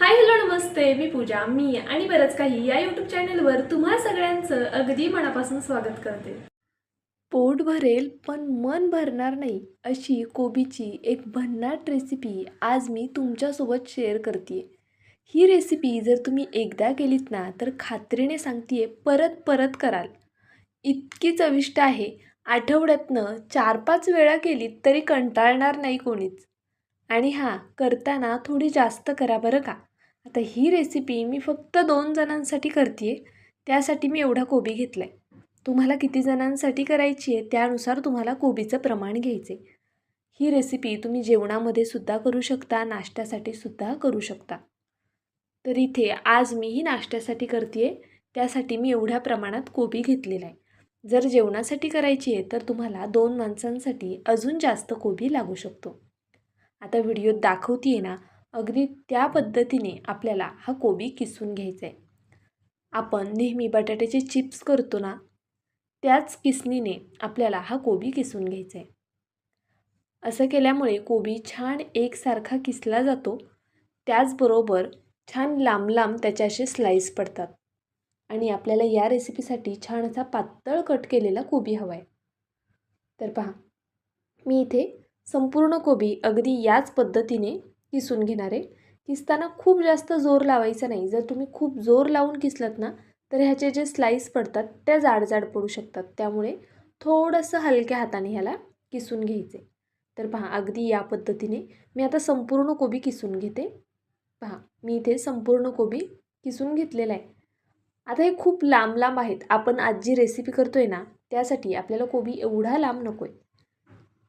Hi hello नमस्ते, मी पूजा आणि बरंच काही या यूट्यूब चॅनलवर तुम्हा सगळ्यांचं अगदी मनापासून स्वागत करते. पोट भरेल पण मन भरणार नाही अशी कोबीची एक भन्नाट रेसिपी आज मी तुमच्यासोबत शेअर करते. ही रेसिपी जर तुम्ही एकदा केलीत ना तर खात्रीने सांगते परत परत कराल. इतकी चविष्ट आहे, आठवड्यातनं 4-5 वेळा केलीत तरी कंटाळणार नाही कोणीच. आणि हां, करताना थोडी जास्त करा बरं का. आता ही रेसिपी मी फक्त 2 जणांसाठी करते आहे. त्यासाठी मी एवढा कोबी घेतला आहे. तुम्हाला किती जणांसाठी करायची आहे त्यानुसार तुम्हाला कोबीचं प्रमाण घ्यायचे. ही रेसिपी तुम्ही जेवणामध्ये सुद्धा करू शकता, नाश्त्यासाठी सुद्धा करू शकता. तर इथे आज मी ही नाश्त्यासाठी करते आहे, त्यासाठी मी एवढ्या प्रमाणात कोबी घेतलेला आहे. जर जेवणासाठी करायची आहे तर तुम्हाला 2 माणसांसाठी अजून जास्त कोबी लागू शकतो. आता व्हिडिओत दाखवते आहे ना, अगदी त्या पद्धतीने आपल्याला हा कोबी किसून घ्यायचा आहे. आपण नेहमी बटाट्याचे चिप्स करतो ना, त्याच किसणीने आपल्याला हा कोबी किसून घ्यायचा आहे. असं केल्यामुळे कोबी छान एकसारखा किसला जातो, त्याचबरोबर छान लांब लांब त्याचे असे स्लाईस पडतात. आणि आपल्याला या रेसिपीसाठी छान असा पातळ कट केलेला कोबी हवा आहे. तर पहा, मी इथे संपूर्ण कोबी अगदी याच पद्धतीने किसून घेणार आहे. किसताना खूप जास्त जोर लावायचा नाही. जर तुम्ही खूप जोर लावून किसलात ना तर ह्याचे जे स्लाईस पडतात त्या जाड जाड पडू शकतात. त्यामुळे थोडंसं हलक्या हाताने ह्याला किसून घ्यायचे. तर पहा, अगदी या पद्धतीने मी आता संपूर्ण कोबी किसून घेते. पहा, मी इथे संपूर्ण कोबी किसून घेतलेला आहे. आता हे खूप लांब लांब आहेत. आपण आज जी रेसिपी करतोय ना त्यासाठी आपल्याला कोबी एवढा लांब नको आहे.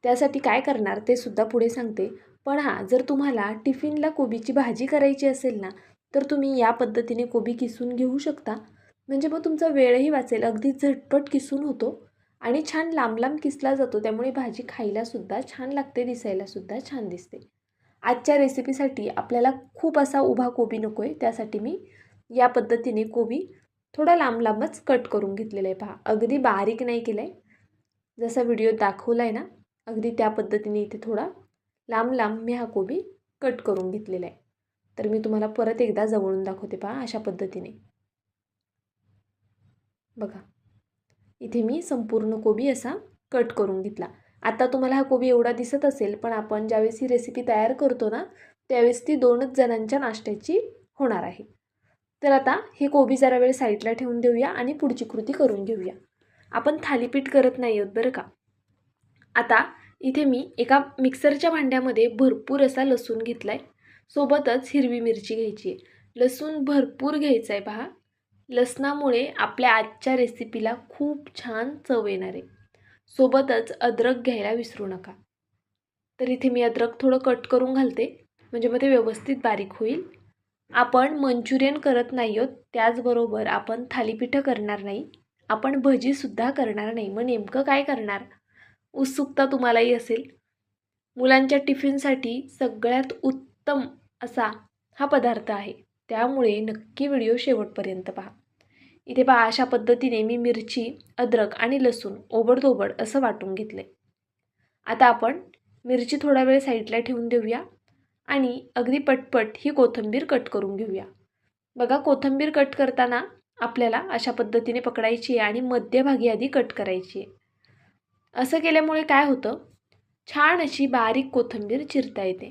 त्यासाठी काय करणार ते सुद्धा पुढे सांगते. पण हां, जर तुम्हाला टिफिनला कोबीची भाजी करायची असेल ना तर तुम्ही या पद्धतीने कोबी किसून घेऊ शकता. म्हणजे मग तुमचा वेळही वाचेल, अगदी झटपट किसून होतो आणि छान लांब लांब किसला जातो. त्यामुळे भाजी खायलासुद्धा छान लागते, दिसायलासुद्धा छान दिसते. आजच्या रेसिपीसाठी आपल्याला खूप असा उभा कोबी नको आहे, त्यासाठी मी या पद्धतीने कोबी थोडा लांब लांबच कट करून घेतलेला आहे. पहा, अगदी बारीक नाही केलं आहे. जसा व्हिडिओत दाखवला आहे ना अगदी त्या पद्धतीने इथे थोडा लांब लांब मी हा कोबी कट करून घेतलेला आहे. तर मी तुम्हाला परत एकदा जवळून दाखवते. पहा, अशा पद्धतीने बघा, इथे मी संपूर्ण कोबी असा कट करून घेतला. आता तुम्हाला हा कोबी एवढा दिसत असेल, पण आपण ज्यावेळेस ही रेसिपी तयार करतो ना त्यावेळेस ती 2च जणांच्या नाश्त्याची होणार आहे. तर आता हे कोबी जरा वेळ साईडला ठेवून देऊया आणि पुढची कृती करून घेऊया. आपण थालीपीठ करत नाही आहोत बरं का. आता इथे मी एका मिक्सरच्या भांड्यामध्ये भरपूर असा लसूण घेतला आहे. सोबतच हिरवी मिरची घ्यायची आहे. लसूण भरपूर घ्यायचा आहे. पहा, लसणामुळे आपल्या आजच्या रेसिपीला खूप छान चव येणार आहे. सोबतच अद्रक घ्यायला विसरू नका. तर इथे मी अद्रक थोडं कट करून घालते, म्हणजे मग ते व्यवस्थित बारीक होईल. आपण मंचुरियन करत नाही आहोत, त्याचबरोबर आपण थालीपीठं करणार नाही, आपण भजीसुद्धा करणार नाही. मग नेमकं काय करणार? उत्सुकता तुम्हालाही असेल. मुलांच्या टिफिनसाठी सगळ्यात उत्तम असा हा पदार्थ आहे. त्यामुळे नक्की व्हिडिओ शेवटपर्यंत पहा. इथे पहा, अशा पद्धतीने मी मिरची, अद्रक आणि लसूण ओबडधोबड असं वाटून घेतले. आता आपण मिरची थोडा वेळ साईडला ठेवून देऊया आणि अगदी पटपट ही कोथिंबीर कट करून घेऊया. बघा, कोथिंबीर कट करताना आपल्याला अशा पद्धतीने पकडायची आहे आणि मध्यभागी आधी कट करायची आहे. असं केल्यामुळे काय होतं, छान अशी बारीक कोथिंबीर चिरता येते.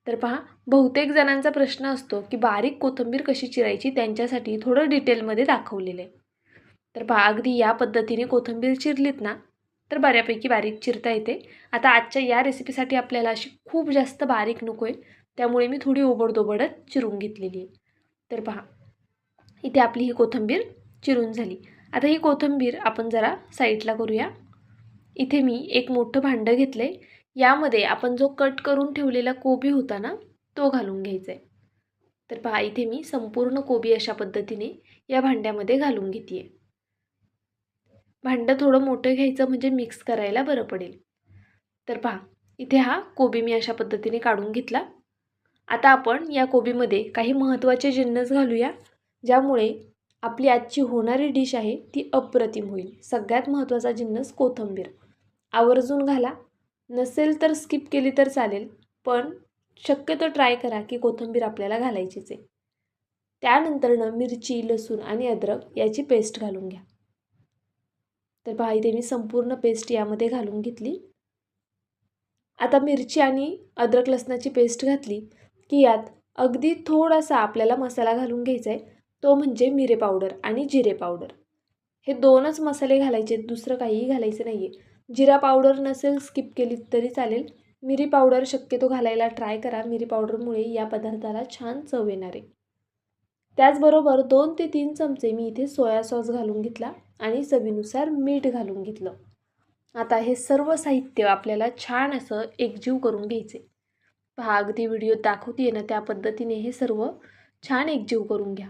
तर पहा, बहुतेक जणांचा प्रश्न असतो की बारीक कोथिंबीर कशी चिरायची, त्यांच्यासाठी थोडं डिटेलमध्ये दाखवलेलं आहे. तर पहा, अगदी या पद्धतीने कोथिंबीर चिरलीत ना तर बऱ्यापैकी बारीक चिरता येते. आता आजच्या या रेसिपीसाठी आपल्याला अशी खूप जास्त बारीक नको आहे, त्यामुळे मी थोडी ओबडधोबडच चिरून घेतलेली आहे. तर पहा, इथे आपली ही कोथिंबीर चिरून झाली. आता ही कोथिंबीर आपण जरा साईडला करूया. इथे मी एक मोठं भांडं घेतलं आहे. यामध्ये आपण जो कट करून ठेवलेला कोबी होता ना तो घालून घ्यायचा आहे. तर पहा, इथे मी संपूर्ण कोबी अशा पद्धतीने या भांड्यामध्ये घालून घेते आहे. भांडं थोडं मोठं घ्यायचं म्हणजे मिक्स करायला बरं पडेल. तर पहा, इथे हा कोबी मी अशा पद्धतीने काढून घेतला. आता आपण या कोबीमध्ये काही महत्त्वाचे जिन्नस घालूया, ज्यामुळे आपली आजची होणारी डिश आहे ती अप्रतिम होईल. सगळ्यात महत्त्वाचा जिन्नस कोथिंबीर. आवर्जून घाला, नसेल तर स्किप केली तर चालेल, पण शक्यतो ट्राय करा की कोथिंबीर आपल्याला घालायचीच आहे. त्यानंतरनं मिरची, लसूण आणि अद्रक याची पेस्ट घालून घ्या. तर पहा इथे मी संपूर्ण पेस्ट यामध्ये घालून घेतली. आता मिरची आणि अद्रक लसणाची पेस्ट घातली की यात अगदी थोडासा आपल्याला मसाला घालून घ्यायचा आहे, तो म्हणजे मिरे पावडर आणि जिरे पावडर. हे दोनच मसाले घालायचे, दुसरं काहीही घालायचं नाही आहे. जिरा पावडर नसेल स्किप केली तरी चालेल. मिरी पावडर शक्यतो घालायला ट्राय करा. मिरी पावडरमुळे या पदार्थाला छान चव येणार आहे. त्याचबरोबर 2 ते 3 चमचे मी इथे सोया सॉस घालून घेतला आणि चवीनुसार मीठ घालून घेतलं. आता हे सर्व साहित्य आपल्याला छान असं एकजीव करून घ्यायचे. पहा अगदी व्हिडिओत दाखवते ना त्या पद्धतीने हे सर्व छान एकजीव करून घ्या.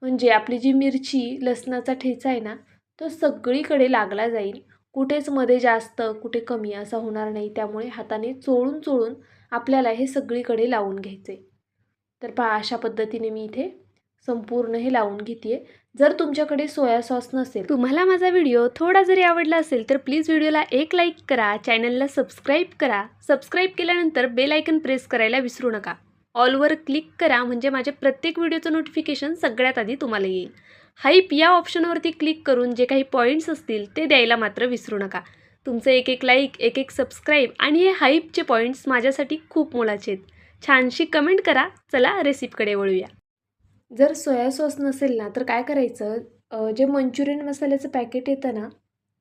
म्हणजे आपली जी मिरची लसणाचा ठेचा आहे ना तो सगळीकडे लागला जाईल. कुठेच मध्ये जास्त कुठे कमी असं होणार नाही. त्यामुळे हाताने चोळून चोळून आपल्याला हे सगळीकडे लावून घ्यायचे. तर पहा अशा पद्धतीने मी इथे संपूर्ण हे लावून घेते. जर तुमच्याकडे सोया सॉस नसेल, तुम्हाला माझा व्हिडिओ थोडा जरी आवडला असेल तर प्लीज व्हिडिओला एक लाईक करा, चॅनलला सबस्क्राईब करा. सबस्क्राईब केल्यानंतर बेल आयकन प्रेस करायला विसरू नका. ऑलवर क्लिक करा म्हणजे माझ्या प्रत्येक व्हिडिओचं नोटिफिकेशन सगळ्यात आधी तुम्हाला येईल. हाईप या ऑप्शनवरती क्लिक करून जे काही पॉईंट्स असतील ते द्यायला मात्र विसरू नका. तुमचं एक एक लाईक, एक एक सबस्क्राईब आणि हे हाईपचे पॉईंट्स माझ्यासाठी खूप मोलाचे आहेत. छानशी कमेंट करा. चला रेसिपीकडे वळूया. जर सोया सॉस नसेल ना तर काय करायचं, जे मंचुरियन मसाल्याचं पॅकेट येतं ना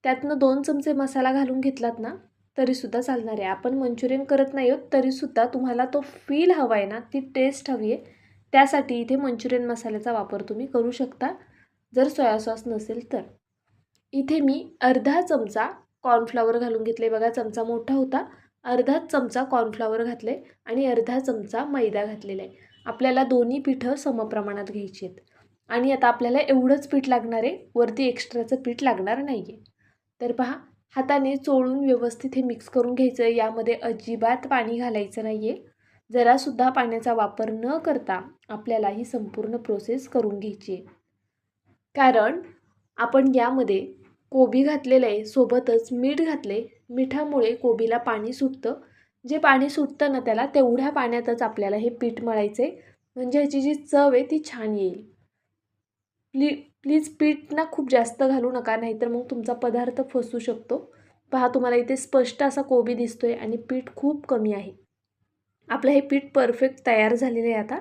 त्यातनं 2 चमचे मसाला घालून घेतलात ना तरीसुद्धा चालणार आहे. आपण मंचुरियन करत नाही आहोत तरीसुद्धा तुम्हाला तो फील हवा आहे ना, ती टेस्ट हवी आहे, त्यासाठी इथे मंचुरियन मसाल्याचा वापर तुम्ही करू शकता जर सोया सॉस नसेल तर. इथे मी अर्धा चमचा कॉर्नफ्लॉवर घालून घेतले. बघा चमचा मोठा होता. अर्धा चमचा कॉर्नफ्लॉवर घातले आणि अर्धा चमचा मैदा घातलेला आहे. आपल्याला दोन्ही पिठं समप्रमाणात घ्यायची आहेत. आणि आता आपल्याला एवढंच पीठ लागणार आहे, वरती एक्स्ट्राचं पीठ लागणार नाही आहे. तर पहा हाताने चोळून व्यवस्थित हे मिक्स करून घ्यायचं. यामध्ये अजिबात पाणी घालायचं नाही आहे. जरासुद्धा पाण्याचा वापर न करता आपल्याला ही संपूर्ण प्रोसेस करून घ्यायची आहे. कारण आपण यामध्ये कोबी घातलेलं आहे, सोबतच मीठ घातले. मिठामुळे कोबीला पाणी सुटतं. जे पाणी सुटतं ना त्याला तेवढ्या पाण्यातच आपल्याला हे पीठ मळायचं आहे, म्हणजे ह्याची जी चव आहे ती छान येईल. प्लीज पीठ ना खूप जास्त घालू नका, नाहीतर मग तुमचा पदार्थ फसू शकतो. पहा तुम्हाला इथे स्पष्ट असा कोबी दिसतोय आणि पीठ खूप कमी आहे. आपलं हे पीठ परफेक्ट तयार झालेलं आहे. आता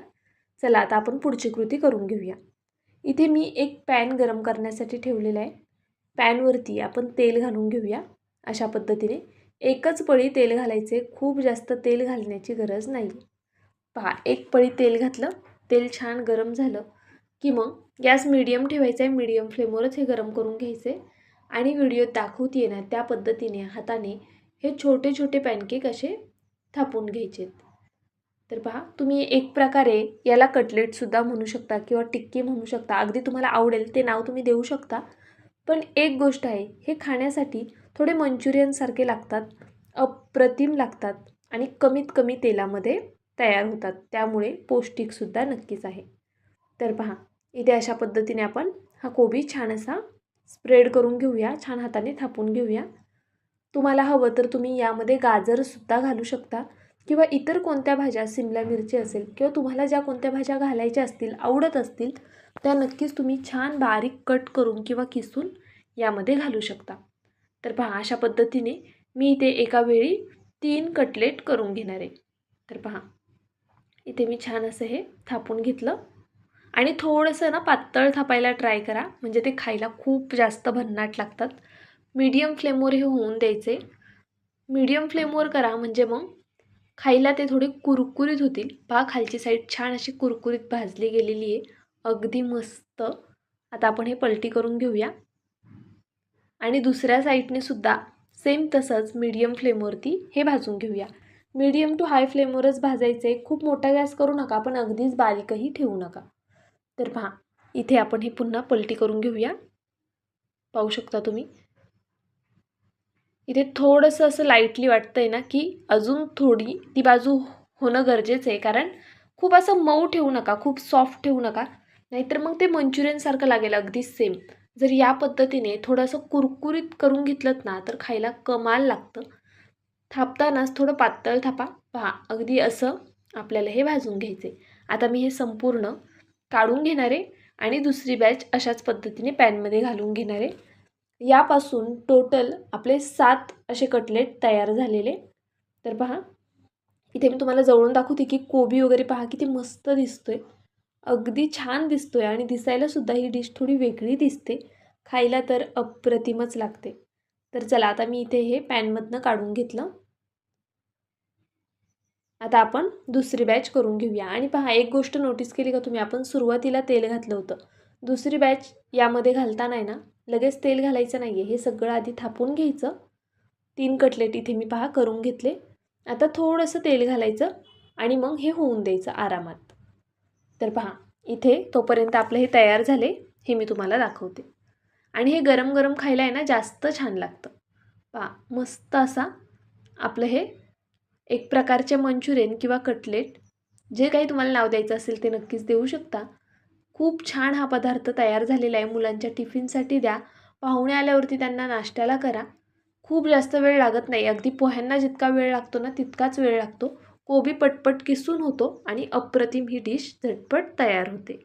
चला आता आपण पुढची कृती करून घेऊया. इथे मी एक पॅन गरम करण्यासाठी ठेवलेला आहे. पॅनवरती आपण तेल घालून घेऊया. अशा पद्धतीने एकच पळी तेल घालायचे, खूप जास्त तेल घालण्याची गरज नाही. पहा एक पळी तेल घातलं, तेल छान गरम झालं की मग गॅस मीडियम ठेवायचा आहे. मीडियम फ्लेमवरच हे गरम करून घ्यायचे आणि व्हिडिओत दाखवते ना त्या पद्धतीने हाताने हे छोटे छोटे पॅनकेक असे थापून घ्यायचे. तर पहा तुम्ही एक प्रकारे याला कटलेटसुद्धा म्हणू शकता किंवा टिक्की म्हणू शकता. अगदी तुम्हाला आवडेल ते नाव तुम्ही देऊ शकता. पण एक गोष्ट आहे, हे खाण्यासाठी थोडे मंचुरियनसारखे लागतात, अप्रतिम लागतात आणि कमीत कमी तेलामध्ये तयार होतात. त्यामुळे पौष्टिकसुद्धा नक्कीच आहे. तर पहा इथे अशा पद्धतीने आपण हा कोबी छान असा स्प्रेड करून घेऊया, छान हाताने थापून घेऊया. तुम्हाला हवं तर तुम्ही यामध्ये गाजरसुद्धा घालू शकता किंवा इतर कोणत्या भाज्या, सिमला मिरची असेल किंवा तुम्हाला ज्या कोणत्या भाज्या घालायच्या असतील, आवडत असतील त्या नक्कीच तुम्ही छान बारीक कट करून किंवा किसून यामध्ये घालू शकता. तर पहा अशा पद्धतीने मी इथे एका वेळी 3 कटलेट करून घेणार आहे. तर पहा इथे मी छान असं हे थापून घेतलं आणि थोडंसं ना पातळ थापायला ट्राय करा, म्हणजे ते खायला खूप जास्त भन्नाट लागतात. मीडियम फ्लेमवर हे होऊन द्यायचे. मीडियम फ्लेमवर करा म्हणजे मग खायला ते थोडे कुरकुरीत होतील. पहा खालची साईड छान अशी कुरकुरीत भाजली गेलेली आहे, अगदी मस्त. आता आपण हे पलटी करून घेऊया आणि दुसऱ्या साईडने सुद्धा सेम तसंच मीडियम फ्लेमवरती हे भाजून घेऊया. मीडियम टू हाय फ्लेमवरच भाजायचे, खूप मोठा गॅस करू नका पण अगदीच बारीकही ठेवू नका. तर पहा इथे आपण हे पुन्हा पलटी करून घेऊया. पाहू शकता तुम्ही इथे थोडंसं असं लाईटली वाटतंय ना की अजून थोडी ती बाजू होणं गरजेचं आहे. कारण खूप असं मऊ ठेवू नका, खूप सॉफ्ट ठेवू नका, नाहीतर मग ते मंचुरियनसारखं लागेल अगदी सेम. जर या पद्धतीने थोडंसं कुरकुरीत करून घेतलं ना तर खायला कमाल लागतं. थापतानाच थोडं पातळ थापा. पहा अगदी असं आपल्याला हे भाजून घ्यायचे. आता मी हे संपूर्ण काढून घेणार आहे आणि दुसरी बॅच अशाच पद्धतीने पॅनमध्ये घालून घेणार आहे. यापासून टोटल आपले 7 असे कटलेट तयार झालेले. तर पहा, इथे मी तुम्हाला जवळून दाखवते की कोबी वगैरे पहा किती मस्त दिसतोय, अगदी छान दिसतोय आणि दिसायला सुद्धा ही डिश थोडी वेगळी दिसते, खायला तर अप्रतिमच लागते. तर चला, आता मी इथे हे पॅनमधनं काढून घेतलं. आता आपण दुसरी बॅच करून घेऊया. आणि पहा, एक गोष्ट नोटीस केली का तुम्ही, आपण सुरुवातीला तेल घातलं होतं. दुसरी बॅच यामध्ये घालताना आहे ना, लगेच तेल घालायचं नाही आहे, हे सगळं आधी थापून घ्यायचं. 3 कटलेट इथे मी पहा करून घेतले. आता थोडंसं तेल घालायचं आणि मग हे होऊन द्यायचं आरामात. तर पहा, इथे तोपर्यंत आपलं हे तयार झाले, हे मी तुम्हाला दाखवते. आणि हे गरम गरम खायला आहे ना जास्त छान लागतं. पहा, मस्त असा आपलं हे एक प्रकारचे मंचुरियन किंवा कटलेट, जे काही तुम्हाला नाव द्यायचं असेल ते नक्कीच देऊ शकता. खूप छान हा पदार्थ तयार झालेला आहे. मुलांच्या टिफिनसाठी द्या, पाहुणे आल्यावरती त्यांना नाश्त्याला करा. खूप जास्त वेळ लागत नाही. अगदी पोह्यांना जितका वेळ लागतो ना, तितकाच वेळ लागतो. कोबी पटपट किसून होतो आणि अप्रतिम ही डिश झटपट तयार होते.